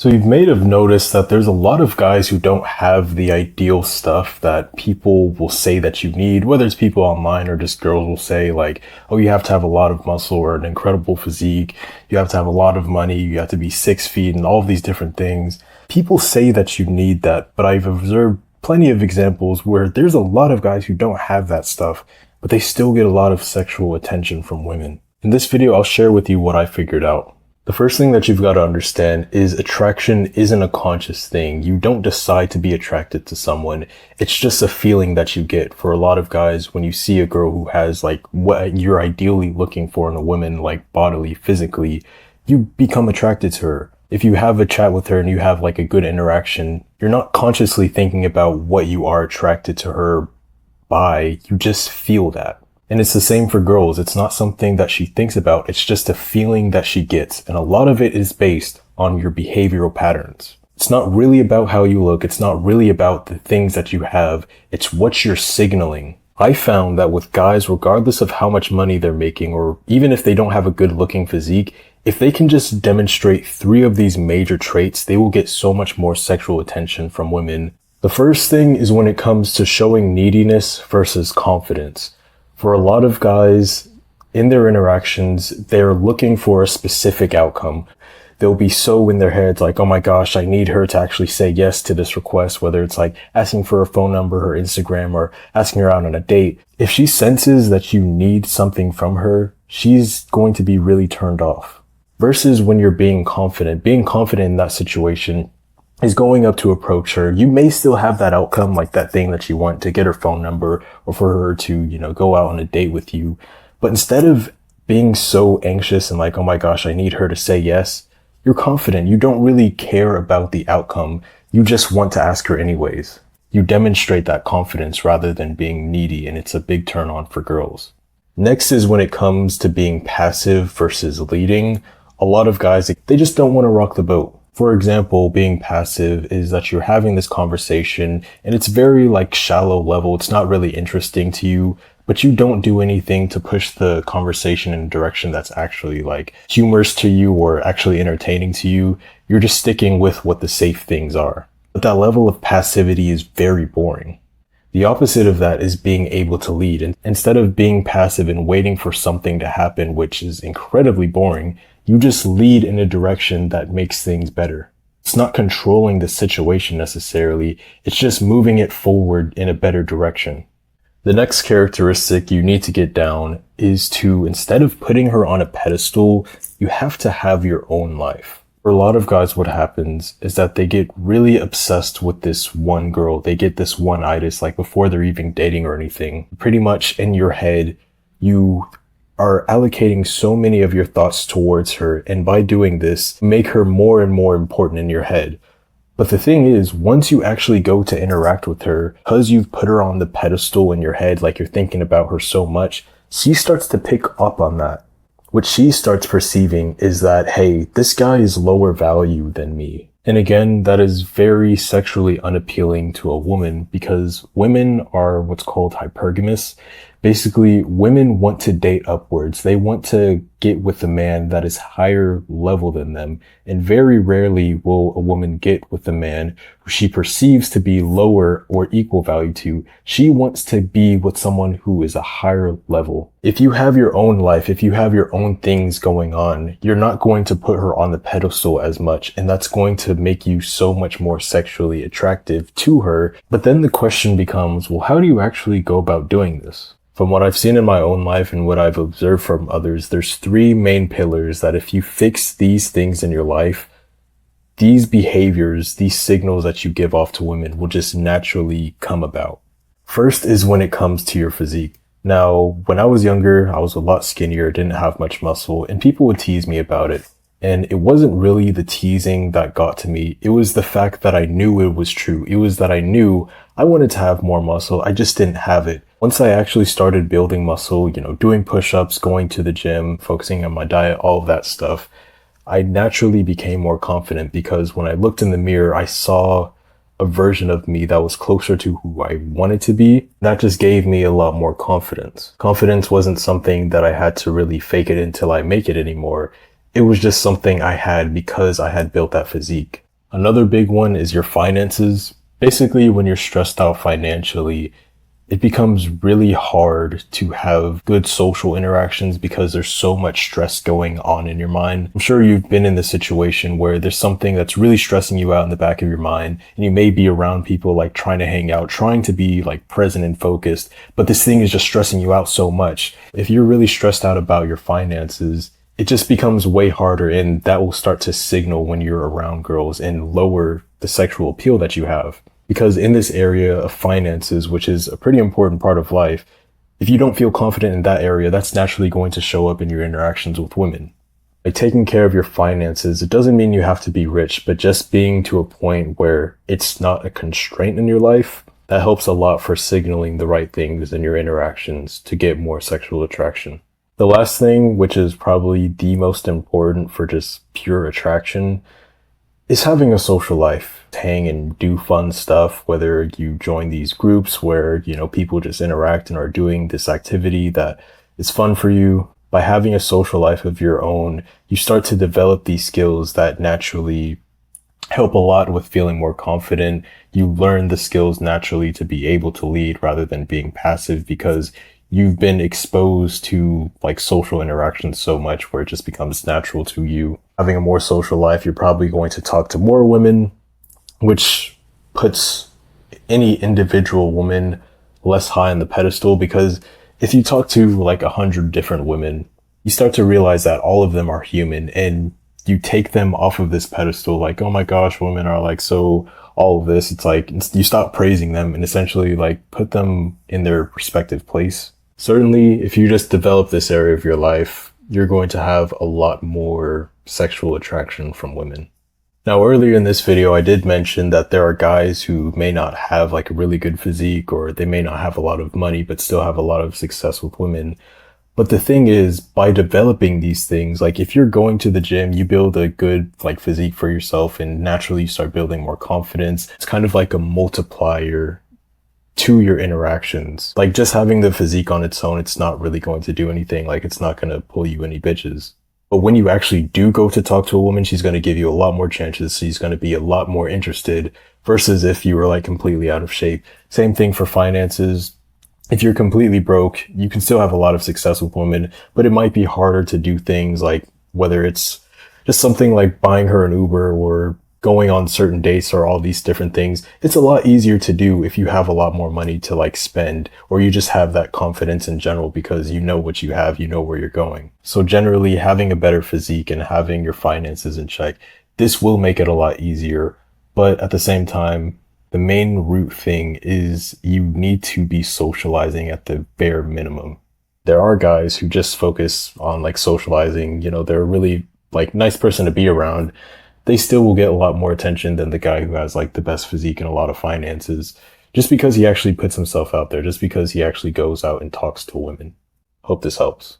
So you've made have noticed that there's a lot of guys who don't have the ideal stuff that people will say that you need, whether it's people online or just girls will say like, oh, you have to have a lot of muscle or an incredible physique. You have to have a lot of money. You have to be 6 feet and all of these different things. People say that you need that, but I've observed plenty of examples where there's a lot of guys who don't have that stuff, but they still get a lot of sexual attention from women. In this video, I'll share with you what I figured out. The first thing that you've got to understand is attraction isn't a conscious thing. You don't decide to be attracted to someone. It's just a feeling that you get. For a lot of guys, when you see a girl who has like what you're ideally looking for in a woman, like bodily, physically, you become attracted to her. If you have a chat with her and you have like a good interaction, you're not consciously thinking about what you are attracted to her by. You just feel that. And it's the same for girls. It's not something that she thinks about. It's just a feeling that she gets. And a lot of it is based on your behavioral patterns. It's not really about how you look. It's not really about the things that you have. It's what you're signaling. I found that with guys, regardless of how much money they're making, or even if they don't have a good looking physique, if they can just demonstrate 3 of these major traits, they will get so much more sexual attention from women. The first thing is when it comes to showing neediness versus confidence. For a lot of guys, in their interactions, they're looking for a specific outcome. They'll be so in their heads like, oh my gosh, I need her to actually say yes to this request, whether it's like asking for a phone number, her Instagram, or asking her out on a date. If she senses that you need something from her, she's going to be really turned off. Versus when you're being confident in that situation is going up to approach her. You may still have that outcome, like that thing that you want, to get her phone number or for her to, go out on a date with you. But instead of being so anxious and like, oh my gosh, I need her to say yes, you're confident. You don't really care about the outcome. You just want to ask her anyways. You demonstrate that confidence rather than being needy, and it's a big turn on for girls. Next is when it comes to being passive versus leading. A lot of guys, they just don't want to rock the boat. For example, being passive is that you're having this conversation and it's very like shallow level. It's not really interesting to you, but you don't do anything to push the conversation in a direction that's actually like humorous to you or actually entertaining to you. You're just sticking with what the safe things are. But that level of passivity is very boring. The opposite of that is being able to lead. And instead of being passive and waiting for something to happen, which is incredibly boring, you just lead in a direction that makes things better. It's not controlling the situation necessarily. It's just moving it forward in a better direction. The next characteristic you need to get down is to, instead of putting her on a pedestal, you have to have your own life. For a lot of guys, what happens is that they get really obsessed with this one girl. They get this one-itis, like before they're even dating or anything. Pretty much in your head, you are allocating so many of your thoughts towards her, and by doing this, make her more and more important in your head. But the thing is, once you actually go to interact with her, because you've put her on the pedestal in your head, like you're thinking about her so much, she starts to pick up on that. What she starts perceiving is that, hey, this guy is lower value than me. And again, that is very sexually unappealing to a woman because women are what's called hypergamous. Basically, women want to date upwards. They want to get with a man that is higher level than them. And very rarely will a woman get with a man who she perceives to be lower or equal value to. She wants to be with someone who is a higher level. If you have your own life, if you have your own things going on, you're not going to put her on the pedestal as much. And that's going to make you so much more sexually attractive to her. But then the question becomes, well, how do you actually go about doing this? From what I've seen in my own life and what I've observed from others, there's 3 main pillars that if you fix these things in your life, these behaviors, these signals that you give off to women will just naturally come about. First is when it comes to your physique. Now, when I was younger, I was a lot skinnier, didn't have much muscle, and people would tease me about it. And it wasn't really the teasing that got to me. It was the fact that I knew it was true. It was that I knew I wanted to have more muscle. I just didn't have it. Once I actually started building muscle, doing push-ups, going to the gym, focusing on my diet, all of that stuff, I naturally became more confident because when I looked in the mirror, I saw a version of me that was closer to who I wanted to be. That just gave me a lot more confidence. Confidence wasn't something that I had to really fake it until I make it anymore. It was just something I had because I had built that physique. Another big one is your finances. Basically, when you're stressed out financially, it becomes really hard to have good social interactions because there's so much stress going on in your mind. I'm sure you've been in this situation where there's something that's really stressing you out in the back of your mind, and you may be around people like trying to hang out, trying to be like present and focused, but this thing is just stressing you out so much. If you're really stressed out about your finances, it just becomes way harder, and that will start to signal when you're around girls and lower the sexual appeal that you have. Because in this area of finances, which is a pretty important part of life, if you don't feel confident in that area, that's naturally going to show up in your interactions with women. Like taking care of your finances, it doesn't mean you have to be rich, but just being to a point where it's not a constraint in your life, that helps a lot for signaling the right things in your interactions to get more sexual attraction. The last thing, which is probably the most important for just pure attraction, is having a social life. Hang and do fun stuff, whether you join these groups where, people just interact and are doing this activity that is fun for you. By having a social life of your own, you start to develop these skills that naturally help a lot with feeling more confident. You learn the skills naturally to be able to lead rather than being passive because you've been exposed to like social interactions so much where it just becomes natural to you. Having a more social life, you're probably going to talk to more women, which puts any individual woman less high on the pedestal, because if you talk to like 100 different women, you start to realize that all of them are human, and you take them off of this pedestal like, oh my gosh, women are like so all of this. It's like you stop praising them and essentially like put them in their respective place. Certainly, if you just develop this area of your life, you're going to have a lot more sexual attraction from women. Now, earlier in this video, I did mention that there are guys who may not have like a really good physique, or they may not have a lot of money, but still have a lot of success with women. But the thing is, by developing these things, like if you're going to the gym, you build a good like physique for yourself, and naturally you start building more confidence. It's kind of like a multiplier to your interactions. Like just having the physique on its own, it's not really going to do anything. Like it's not going to pull you any bitches. But when you actually do go to talk to a woman, she's going to give you a lot more chances. She's going to be a lot more interested versus if you were like completely out of shape. Same thing for finances. If you're completely broke, you can still have a lot of success with women, but it might be harder to do things like whether it's just something like buying her an Uber or going on certain dates or all these different things. It's a lot easier to do if you have a lot more money to like spend, or you just have that confidence in general because you know what you have, you know where you're going. So generally having a better physique and having your finances in check, this will make it a lot easier. But at the same time, the main root thing is you need to be socializing at the bare minimum. There are guys who just focus on like socializing, they're a really like nice person to be around. They still will get a lot more attention than the guy who has like the best physique and a lot of finances, just because he actually puts himself out there, just because he actually goes out and talks to women. Hope this helps.